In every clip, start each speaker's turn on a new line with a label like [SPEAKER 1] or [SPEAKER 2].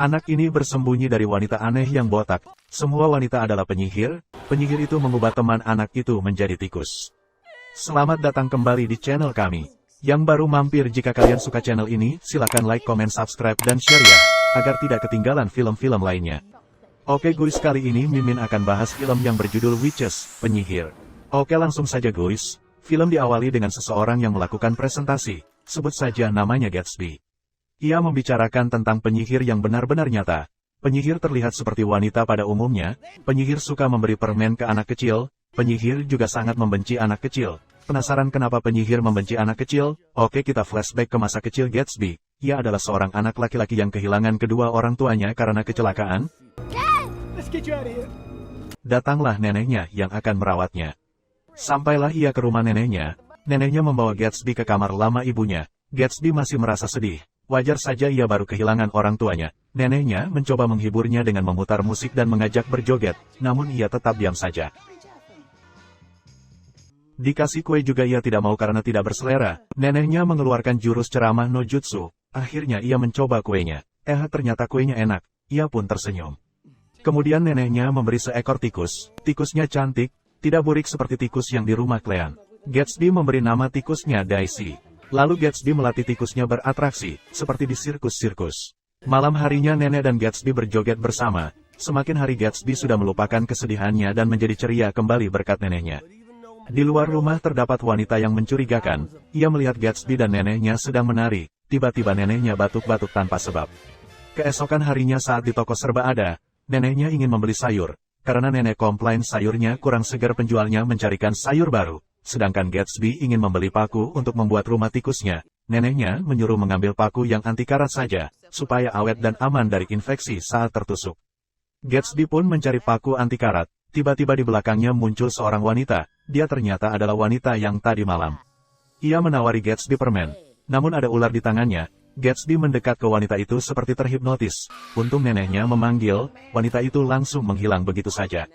[SPEAKER 1] Anak ini bersembunyi dari wanita aneh yang botak. Semua wanita adalah penyihir. Penyihir itu mengubah teman anak itu menjadi tikus. Selamat datang kembali di channel kami. Yang baru mampir, jika kalian suka channel ini, silakan like, comment, subscribe, dan share ya, agar tidak ketinggalan film-film lainnya. Oke guys, kali ini Mimin akan bahas film yang berjudul Witches, Penyihir. Oke, langsung saja guys. Film diawali dengan seseorang yang melakukan presentasi. Sebut saja namanya Gatsby. Ia membicarakan tentang penyihir yang benar-benar nyata. Penyihir terlihat seperti wanita pada umumnya. Penyihir suka memberi permen ke anak kecil. Penyihir juga sangat membenci anak kecil. Penasaran kenapa penyihir membenci anak kecil? Oke, kita flashback ke masa kecil Gatsby. Ia adalah seorang anak laki-laki yang kehilangan kedua orang tuanya karena kecelakaan. Datanglah neneknya yang akan merawatnya. Sampailah ia ke rumah neneknya. Neneknya membawa Gatsby ke kamar lama ibunya. Gatsby masih merasa sedih. Wajar saja, ia baru kehilangan orang tuanya. Neneknya mencoba menghiburnya dengan memutar musik dan mengajak berjoget, namun ia tetap diam saja. Dikasih kue juga ia tidak mau karena tidak berselera. Neneknya mengeluarkan jurus ceramah no jutsu. Akhirnya ia mencoba kuenya. Ternyata kuenya enak. Ia pun tersenyum. Kemudian neneknya memberi seekor tikus. Tikusnya cantik, tidak burik seperti tikus yang di rumah Clean. Gatsby memberi nama tikusnya Daisy. Lalu Gatsby melatih tikusnya beratraksi, seperti di sirkus-sirkus. Malam harinya nenek dan Gatsby berjoget bersama. Semakin hari Gatsby sudah melupakan kesedihannya dan menjadi ceria kembali berkat neneknya. Di luar rumah terdapat wanita yang mencurigakan. Ia melihat Gatsby dan neneknya sedang menari. Tiba-tiba neneknya batuk-batuk tanpa sebab. Keesokan harinya saat di toko serba ada, neneknya ingin membeli sayur. Karena nenek komplain sayurnya kurang segar, penjualnya mencarikan sayur baru. Sedangkan Gatsby ingin membeli paku untuk membuat rumah tikusnya. Neneknya menyuruh mengambil paku yang anti karat saja, supaya awet dan aman dari infeksi saat tertusuk. Gatsby pun mencari paku anti karat. Tiba-tiba di belakangnya muncul seorang wanita. Dia ternyata adalah wanita yang tadi malam. Ia menawari Gatsby permen. Namun ada ular di tangannya. Gatsby mendekat ke wanita itu seperti terhipnotis. Untung neneknya memanggil, wanita itu langsung menghilang begitu saja.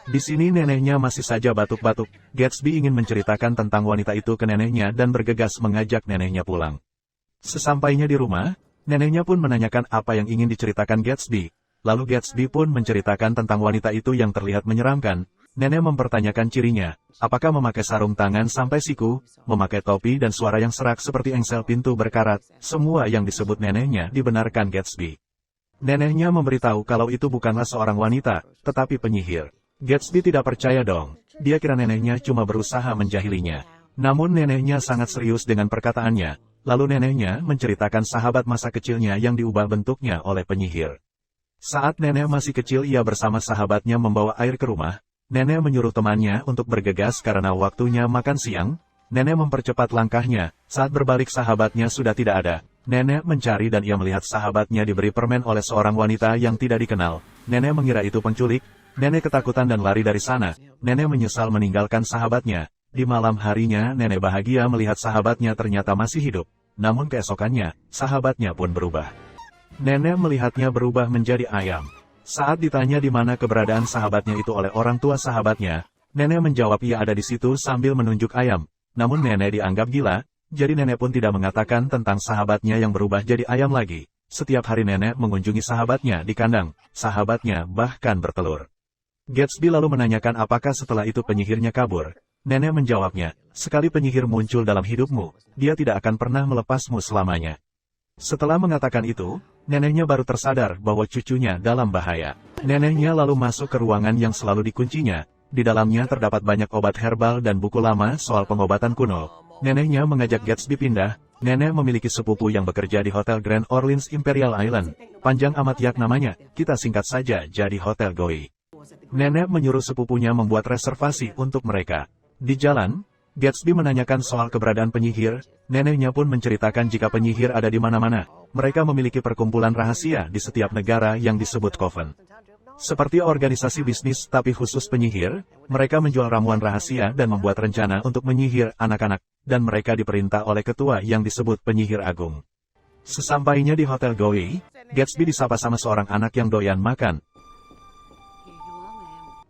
[SPEAKER 1] Di sini neneknya masih saja batuk-batuk. Gatsby ingin menceritakan tentang wanita itu ke neneknya dan bergegas mengajak neneknya pulang. Sesampainya di rumah, neneknya pun menanyakan apa yang ingin diceritakan Gatsby. Lalu Gatsby pun menceritakan tentang wanita itu yang terlihat menyeramkan. Nenek mempertanyakan cirinya, apakah memakai sarung tangan sampai siku, memakai topi dan suara yang serak seperti engsel pintu berkarat. Semua yang disebut neneknya dibenarkan Gatsby. Neneknya memberitahu kalau itu bukanlah seorang wanita, tetapi penyihir. Gatsby tidak percaya dong. Dia kira neneknya cuma berusaha menjahilinya. Namun neneknya sangat serius dengan perkataannya. Lalu neneknya menceritakan sahabat masa kecilnya yang diubah bentuknya oleh penyihir. Saat nenek masih kecil, ia bersama sahabatnya membawa air ke rumah. Nenek menyuruh temannya untuk bergegas karena waktunya makan siang. Nenek mempercepat langkahnya. Saat berbalik, sahabatnya sudah tidak ada. Nenek mencari dan ia melihat sahabatnya diberi permen oleh seorang wanita yang tidak dikenal. Nenek mengira itu penculik. Nenek ketakutan dan lari dari sana. Nenek menyesal meninggalkan sahabatnya. Di malam harinya, nenek bahagia melihat sahabatnya ternyata masih hidup. Namun keesokannya, sahabatnya pun berubah. Nenek melihatnya berubah menjadi ayam. Saat ditanya di mana keberadaan sahabatnya itu oleh orang tua sahabatnya, nenek menjawab ia ada di situ sambil menunjuk ayam. Namun nenek dianggap gila, jadi nenek pun tidak mengatakan tentang sahabatnya yang berubah jadi ayam lagi. Setiap hari nenek mengunjungi sahabatnya di kandang. Sahabatnya bahkan bertelur. Gatsby lalu menanyakan apakah setelah itu penyihirnya kabur. Nenek menjawabnya, sekali penyihir muncul dalam hidupmu, dia tidak akan pernah melepasmu selamanya. Setelah mengatakan itu, neneknya baru tersadar bahwa cucunya dalam bahaya. Neneknya lalu masuk ke ruangan yang selalu dikuncinya. Di dalamnya terdapat banyak obat herbal dan buku lama soal pengobatan kuno. Neneknya mengajak Gatsby pindah. Nenek memiliki sepupu yang bekerja di Hotel Grand Orleans Imperial Island. Panjang amat yak namanya, kita singkat saja jadi Hotel Goi. Nenek menyuruh sepupunya membuat reservasi untuk mereka. Di jalan, Gatsby menanyakan soal keberadaan penyihir. Neneknya pun menceritakan jika penyihir ada di mana-mana. Mereka memiliki perkumpulan rahasia di setiap negara yang disebut Coven. Seperti organisasi bisnis tapi khusus penyihir, mereka menjual ramuan rahasia dan membuat rencana untuk menyihir anak-anak, dan mereka diperintah oleh ketua yang disebut penyihir agung. Sesampainya di Hotel Goi, Gatsby disapa sama seorang anak yang doyan makan.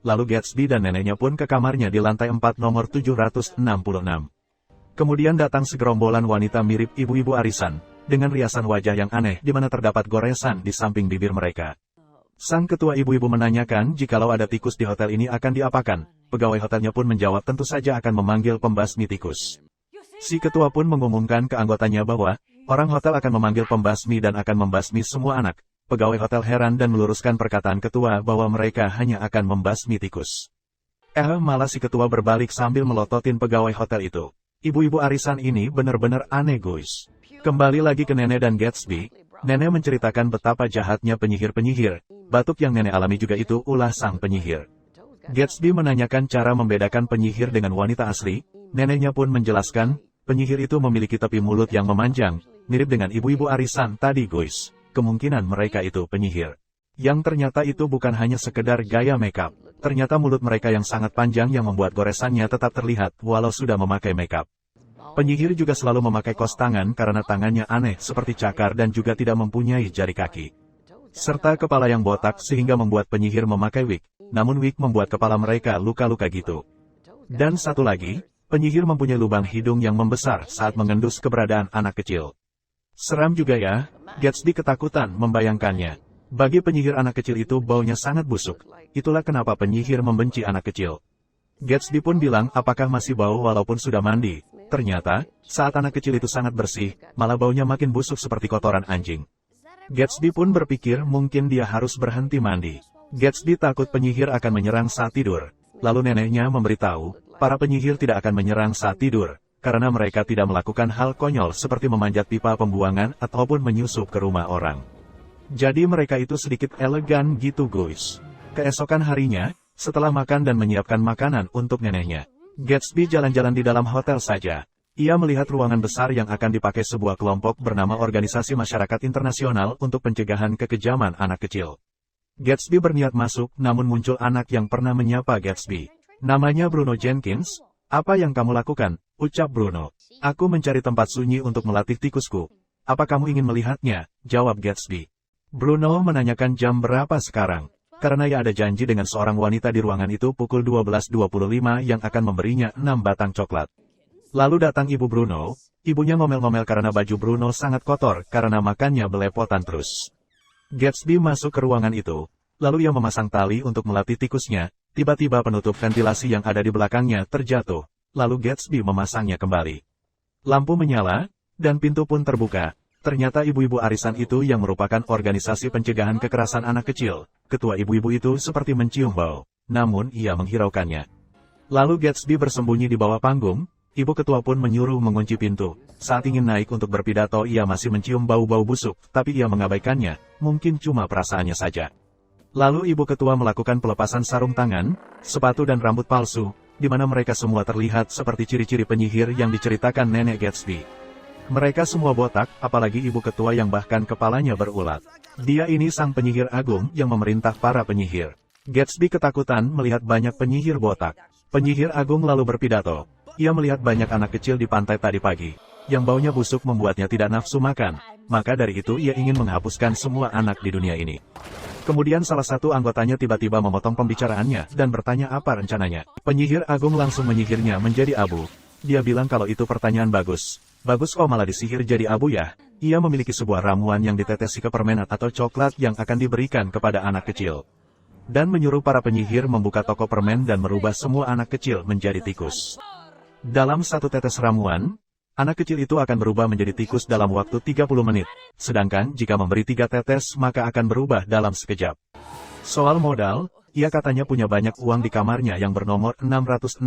[SPEAKER 1] Lalu Gatsby dan neneknya pun ke kamarnya di lantai 4 nomor 766. Kemudian datang segerombolan wanita mirip ibu-ibu arisan. dengan riasan wajah yang aneh di mana terdapat goresan di samping bibir mereka. Sang ketua ibu-ibu menanyakan jikalau ada tikus di hotel ini akan diapakan. Pegawai hotelnya pun menjawab tentu saja akan memanggil pembasmi tikus. Si ketua pun mengumumkan ke anggotanya bahwa orang hotel akan memanggil pembasmi dan akan membasmi semua anak. Pegawai hotel heran dan meluruskan perkataan ketua bahwa mereka hanya akan membasmi tikus. Malah si ketua berbalik sambil melototin pegawai hotel itu. Ibu-ibu arisan ini benar-benar aneh guys. Kembali lagi ke Nenek dan Gatsby, Nenek menceritakan betapa jahatnya penyihir-penyihir. Batuk yang Nenek alami juga itu ulah sang penyihir. Gatsby menanyakan cara membedakan penyihir dengan wanita asli. Neneknya pun menjelaskan, penyihir itu memiliki tepi mulut yang memanjang, mirip dengan ibu-ibu arisan tadi guys. Kemungkinan mereka itu penyihir. Yang ternyata itu bukan hanya sekedar gaya makeup. Ternyata mulut mereka yang sangat panjang yang membuat goresannya tetap terlihat walau sudah memakai makeup. Penyihir juga selalu memakai kos tangan karena tangannya aneh seperti cakar dan juga tidak mempunyai jari kaki. Serta kepala yang botak sehingga membuat penyihir memakai wig, namun wig membuat kepala mereka luka-luka gitu. Dan satu lagi, penyihir mempunyai lubang hidung yang membesar saat mengendus keberadaan anak kecil. Seram juga ya, Gatsby ketakutan membayangkannya. Bagi penyihir anak kecil itu baunya sangat busuk, itulah kenapa penyihir membenci anak kecil. Gatsby pun bilang apakah masih bau walaupun sudah mandi. Ternyata, saat anak kecil itu sangat bersih, malah baunya makin busuk seperti kotoran anjing. Gatsby pun berpikir mungkin dia harus berhenti mandi. Gatsby takut penyihir akan menyerang saat tidur. Lalu neneknya memberitahu, para penyihir tidak akan menyerang saat tidur, karena mereka tidak melakukan hal konyol seperti memanjat pipa pembuangan ataupun menyusup ke rumah orang. Jadi mereka itu sedikit elegan gitu guys. Keesokan harinya, setelah makan dan menyiapkan makanan untuk neneknya, Gatsby jalan-jalan di dalam hotel saja. Ia melihat ruangan besar yang akan dipakai sebuah kelompok bernama Organisasi Masyarakat Internasional untuk Pencegahan Kekejaman Anak Kecil. Gatsby berniat masuk, namun muncul anak yang pernah menyapa Gatsby. Namanya Bruno Jenkins. Apa yang kamu lakukan? Ucap Bruno. Aku mencari tempat sunyi untuk melatih tikusku. Apa kamu ingin melihatnya? Jawab Gatsby. Bruno menanyakan jam berapa sekarang. Karena ia ada janji dengan seorang wanita di ruangan itu pukul 12.25 yang akan memberinya 6 batang coklat. Lalu datang ibu Bruno, ibunya ngomel-ngomel karena baju Bruno sangat kotor karena makannya belepotan terus. Gatsby masuk ke ruangan itu, lalu ia memasang tali untuk melatih tikusnya, tiba-tiba penutup ventilasi yang ada di belakangnya terjatuh, lalu Gatsby memasangnya kembali. Lampu menyala, dan pintu pun terbuka. Ternyata ibu-ibu arisan itu yang merupakan organisasi pencegahan kekerasan anak kecil. Ketua ibu-ibu itu seperti mencium bau, namun ia menghiraukannya. Lalu Gatsby bersembunyi di bawah panggung, ibu ketua pun menyuruh mengunci pintu. Saat ingin naik untuk berpidato ia masih mencium bau-bau busuk, tapi ia mengabaikannya, mungkin cuma perasaannya saja. Lalu ibu ketua melakukan pelepasan sarung tangan, sepatu dan rambut palsu, di mana mereka semua terlihat seperti ciri-ciri penyihir yang diceritakan nenek Gatsby. Mereka semua botak, apalagi ibu ketua yang bahkan kepalanya berulat. Dia ini sang penyihir agung yang memerintah para penyihir. Gatsby ketakutan melihat banyak penyihir botak. Penyihir agung lalu berpidato. Ia melihat banyak anak kecil di pantai tadi pagi, yang baunya busuk membuatnya tidak nafsu makan. Maka dari itu ia ingin menghapuskan semua anak di dunia ini. Kemudian salah satu anggotanya tiba-tiba memotong pembicaraannya dan bertanya apa rencananya. Penyihir agung langsung menyihirnya menjadi abu. Dia bilang kalau itu pertanyaan bagus. Bagus kok malah disihir jadi abu ya. Ia memiliki sebuah ramuan yang ditetesi ke permen atau coklat yang akan diberikan kepada anak kecil. Dan menyuruh para penyihir membuka toko permen dan merubah semua anak kecil menjadi tikus. Dalam satu tetes ramuan, anak kecil itu akan berubah menjadi tikus dalam waktu 30 menit. Sedangkan jika memberi 3 tetes maka akan berubah dalam sekejap. Soal modal, ia katanya punya banyak uang di kamarnya yang bernomor 666.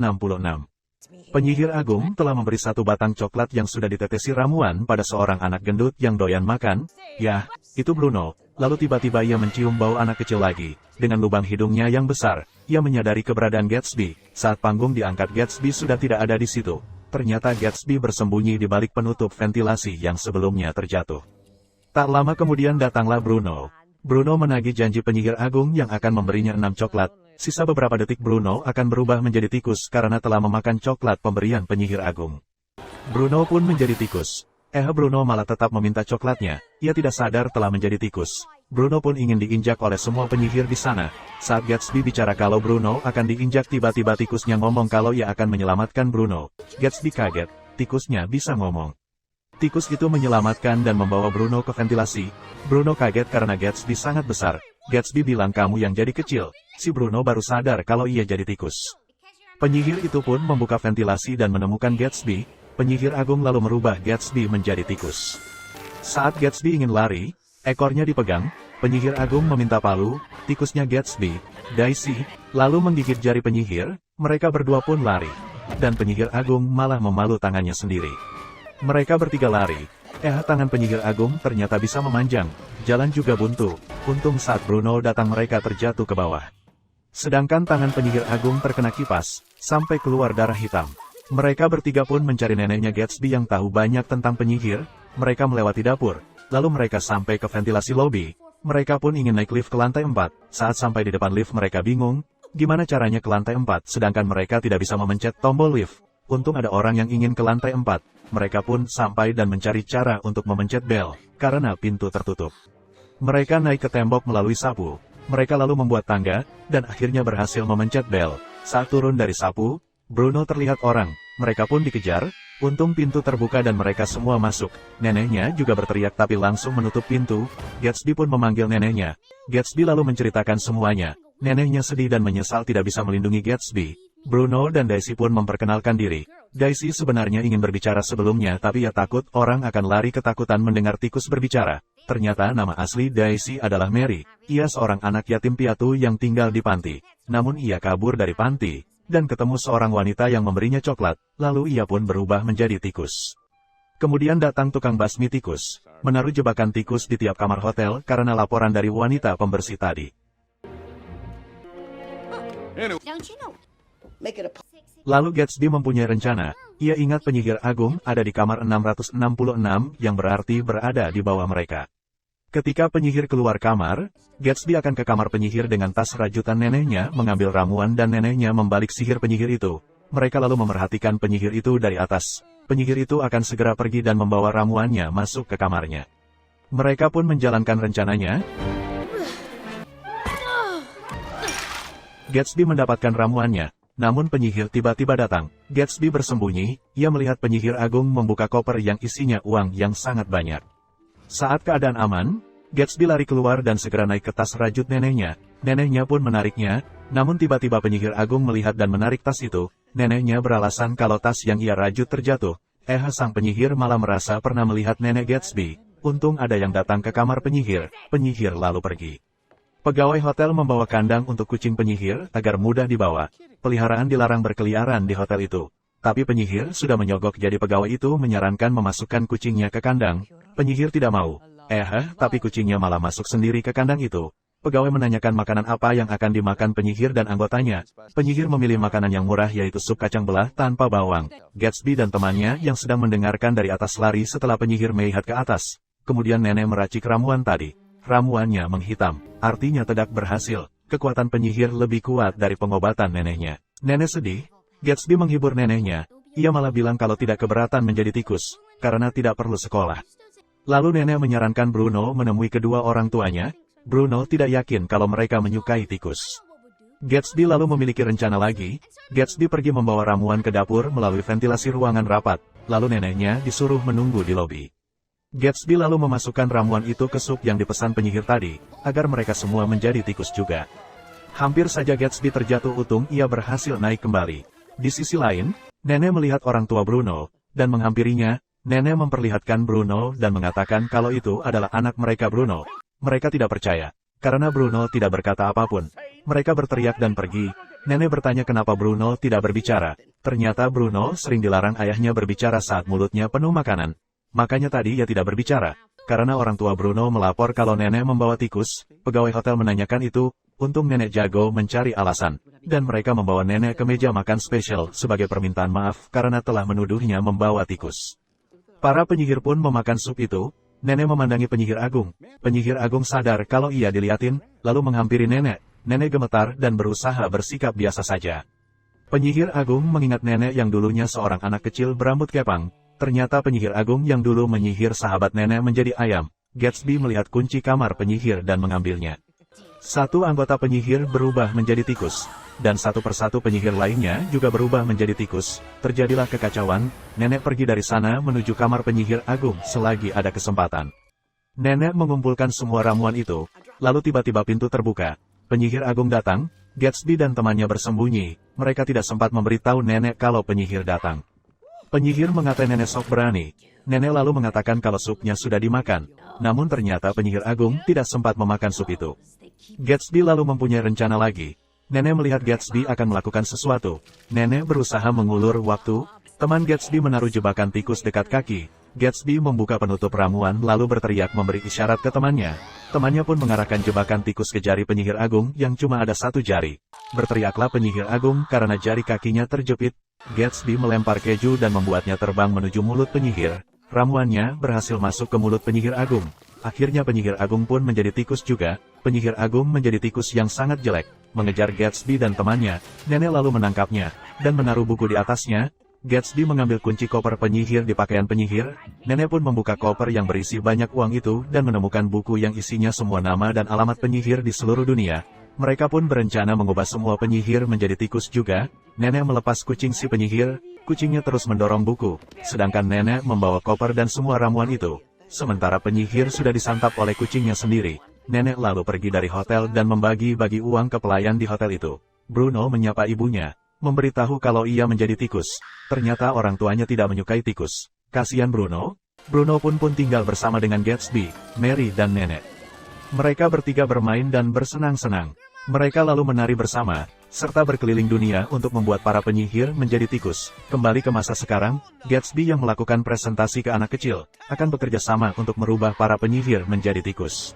[SPEAKER 1] Penyihir agung telah memberi 1 batang coklat yang sudah ditetesi ramuan pada seorang anak gendut yang doyan makan. Yah, itu Bruno. Lalu tiba-tiba ia mencium bau anak kecil lagi. Dengan lubang hidungnya yang besar, ia menyadari keberadaan Gatsby. Saat panggung diangkat Gatsby sudah tidak ada di situ. Ternyata Gatsby bersembunyi di balik penutup ventilasi yang sebelumnya terjatuh. Tak lama kemudian datanglah Bruno. Bruno menagih janji penyihir agung yang akan memberinya 6 coklat. Sisa beberapa detik Bruno akan berubah menjadi tikus karena telah memakan coklat pemberian penyihir agung. Bruno pun menjadi tikus. Bruno malah tetap meminta coklatnya. Ia tidak sadar telah menjadi tikus. Bruno pun ingin diinjak oleh semua penyihir di sana. Saat Gatsby bicara kalau Bruno akan diinjak, tiba-tiba tikusnya ngomong kalau ia akan menyelamatkan Bruno. Gatsby kaget, tikusnya bisa ngomong. Tikus itu menyelamatkan dan membawa Bruno ke ventilasi. Bruno kaget karena Gatsby sangat besar. Gatsby bilang kamu yang jadi kecil. Si Bruno baru sadar kalau ia jadi tikus. Penyihir itu pun membuka ventilasi dan menemukan Gatsby. Penyihir agung lalu merubah Gatsby menjadi tikus. Saat Gatsby ingin lari, ekornya dipegang. Penyihir agung meminta palu, tikusnya Gatsby, Daisy, lalu menggigit jari penyihir. Mereka berdua pun lari. Dan penyihir agung malah memalu tangannya sendiri. Mereka bertiga lari. Tangan penyihir agung ternyata bisa memanjang. Jalan juga buntu. Untung saat Bruno datang mereka terjatuh ke bawah. Sedangkan tangan penyihir agung terkena kipas, sampai keluar darah hitam. Mereka bertiga pun mencari neneknya Gatsby yang tahu banyak tentang penyihir. Mereka melewati dapur. Lalu mereka sampai ke ventilasi lobi. Mereka pun ingin naik lift ke lantai 4. Saat sampai di depan lift mereka bingung. Gimana caranya ke lantai 4 sedangkan mereka tidak bisa memencet tombol lift. Untung ada orang yang ingin ke lantai 4. Mereka pun sampai dan mencari cara untuk memencet bel, karena pintu tertutup. Mereka naik ke tembok melalui sapu. Mereka lalu membuat tangga, dan akhirnya berhasil memencet bel. Saat turun dari sapu, Bruno terlihat orang. Mereka pun dikejar. Untung pintu terbuka dan mereka semua masuk. Neneknya juga berteriak tapi langsung menutup pintu. Gatsby pun memanggil neneknya. Gatsby lalu menceritakan semuanya. Neneknya sedih dan menyesal tidak bisa melindungi Gatsby. Bruno dan Daisy pun memperkenalkan diri. Daisy sebenarnya ingin berbicara sebelumnya tapi ia takut orang akan lari ketakutan mendengar tikus berbicara. Ternyata nama asli Daisy adalah Mary. Ia seorang anak yatim piatu yang tinggal di panti. Namun ia kabur dari panti, dan ketemu seorang wanita yang memberinya coklat, lalu ia pun berubah menjadi tikus. Kemudian datang tukang basmi tikus, menaruh jebakan tikus di tiap kamar hotel karena laporan dari wanita pembersih tadi. Lalu Gatsby mempunyai rencana. Ia ingat penyihir agung ada di kamar 666 yang berarti berada di bawah mereka. Ketika penyihir keluar kamar, Gatsby akan ke kamar penyihir dengan tas rajutan neneknya mengambil ramuan dan neneknya membalik sihir penyihir itu. Mereka lalu memerhatikan penyihir itu dari atas. Penyihir itu akan segera pergi dan membawa ramuannya masuk ke kamarnya. Mereka pun menjalankan rencananya. Gatsby mendapatkan ramuannya. Namun penyihir tiba-tiba datang. Gatsby bersembunyi, ia melihat penyihir agung membuka koper yang isinya uang yang sangat banyak. Saat keadaan aman, Gatsby lari keluar dan segera naik ke tas rajut neneknya. Neneknya pun menariknya, namun tiba-tiba penyihir agung melihat dan menarik tas itu. Neneknya beralasan kalau tas yang ia rajut terjatuh. Sang penyihir malah merasa pernah melihat nenek Gatsby. Untung ada yang datang ke kamar penyihir. Penyihir lalu pergi. Pegawai hotel membawa kandang untuk kucing penyihir agar mudah dibawa. Peliharaan dilarang berkeliaran di hotel itu. Tapi penyihir sudah menyogok jadi pegawai itu menyarankan memasukkan kucingnya ke kandang. Penyihir tidak mau. Tapi kucingnya malah masuk sendiri ke kandang itu. Pegawai menanyakan makanan apa yang akan dimakan penyihir dan anggotanya. Penyihir memilih makanan yang murah yaitu sup kacang belah tanpa bawang. Gatsby dan temannya yang sedang mendengarkan dari atas lari setelah penyihir melihat ke atas. Kemudian nenek meracik ramuan tadi. Ramuannya menghitam. Artinya tidak berhasil. Kekuatan penyihir lebih kuat dari pengobatan neneknya. Nenek sedih. Gatsby menghibur neneknya. Ia malah bilang kalau tidak keberatan menjadi tikus, karena tidak perlu sekolah. Lalu nenek menyarankan Bruno menemui kedua orang tuanya. Bruno tidak yakin kalau mereka menyukai tikus. Gatsby lalu memiliki rencana lagi. Gatsby pergi membawa ramuan ke dapur melalui ventilasi ruangan rapat. Lalu neneknya disuruh menunggu di lobi. Gatsby lalu memasukkan ramuan itu ke sup yang dipesan penyihir tadi, agar mereka semua menjadi tikus juga. Hampir saja Gatsby terjatuh untung ia berhasil naik kembali. Di sisi lain, nenek melihat orang tua Bruno, dan menghampirinya. Nenek memperlihatkan Bruno dan mengatakan kalau itu adalah anak mereka Bruno. Mereka tidak percaya, karena Bruno tidak berkata apapun. Mereka berteriak dan pergi. Nenek bertanya kenapa Bruno tidak berbicara. Ternyata Bruno sering dilarang ayahnya berbicara saat mulutnya penuh makanan. Makanya tadi ia tidak berbicara. Karena orang tua Bruno melapor kalau nenek membawa tikus, pegawai hotel menanyakan itu. Untung nenek jago mencari alasan. Dan mereka membawa nenek ke meja makan spesial sebagai permintaan maaf karena telah menuduhnya membawa tikus. Para penyihir pun memakan sup itu. Nenek memandangi penyihir agung. Penyihir agung sadar kalau ia diliatin, lalu menghampiri nenek. Nenek gemetar dan berusaha bersikap biasa saja. Penyihir agung mengingat nenek yang dulunya seorang anak kecil berambut kepang. Ternyata penyihir agung yang dulu menyihir sahabat nenek menjadi ayam. Gatsby melihat kunci kamar penyihir dan mengambilnya. Satu anggota penyihir berubah menjadi tikus. dan satu persatu penyihir lainnya juga berubah menjadi tikus. Terjadilah kekacauan, nenek pergi dari sana menuju kamar penyihir agung selagi ada kesempatan. Nenek mengumpulkan semua ramuan itu, lalu tiba-tiba pintu terbuka. Penyihir agung datang, Gatsby dan temannya bersembunyi, mereka tidak sempat memberitahu nenek kalau penyihir datang. Penyihir mengatai nenek sok berani. Nenek lalu mengatakan kalau supnya sudah dimakan, namun ternyata penyihir agung tidak sempat memakan sup itu. Gatsby lalu mempunyai rencana lagi. Nenek melihat Gatsby akan melakukan sesuatu. Nenek berusaha mengulur waktu. Teman Gatsby menaruh jebakan tikus dekat kaki. Gatsby membuka penutup ramuan lalu berteriak memberi isyarat ke temannya. Temannya pun mengarahkan jebakan tikus ke jari penyihir agung yang cuma ada satu jari. Berteriaklah penyihir agung karena jari kakinya terjepit. Gatsby melempar keju dan membuatnya terbang menuju mulut penyihir. Ramuannya berhasil masuk ke mulut penyihir agung. Akhirnya penyihir agung pun menjadi tikus juga. Penyihir agung menjadi tikus yang sangat jelek, mengejar Gatsby dan temannya. Nenek lalu menangkapnya, dan menaruh buku di atasnya. Gatsby mengambil kunci koper penyihir di pakaian penyihir. Nenek pun membuka koper yang berisi banyak uang itu dan menemukan buku yang isinya semua nama dan alamat penyihir di seluruh dunia. Mereka pun berencana mengubah semua penyihir menjadi tikus juga. Nenek melepas kucing si penyihir, kucingnya terus mendorong buku, sedangkan nenek membawa koper dan semua ramuan itu. Sementara penyihir sudah disantap oleh kucingnya sendiri. Nenek lalu pergi dari hotel dan membagi-bagi uang ke pelayan di hotel itu. Bruno menyapa ibunya, memberitahu kalau ia menjadi tikus. Ternyata orang tuanya tidak menyukai tikus. Kasihan Bruno. Bruno pun tinggal bersama dengan Gatsby, Mary dan nenek. Mereka bertiga bermain dan bersenang-senang. Mereka lalu menari bersama, serta berkeliling dunia untuk membuat para penyihir menjadi tikus. Kembali ke masa sekarang, Gatsby yang melakukan presentasi ke anak kecil, akan bekerja sama untuk merubah para penyihir menjadi tikus.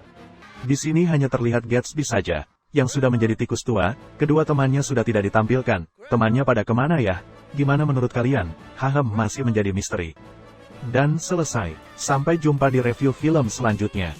[SPEAKER 1] Di sini hanya terlihat Gatsby saja, yang sudah menjadi tikus tua. Kedua temannya sudah tidak ditampilkan. Temannya pada kemana ya? Gimana menurut kalian? Hahem, masih menjadi misteri. Dan selesai. Sampai jumpa di review film selanjutnya.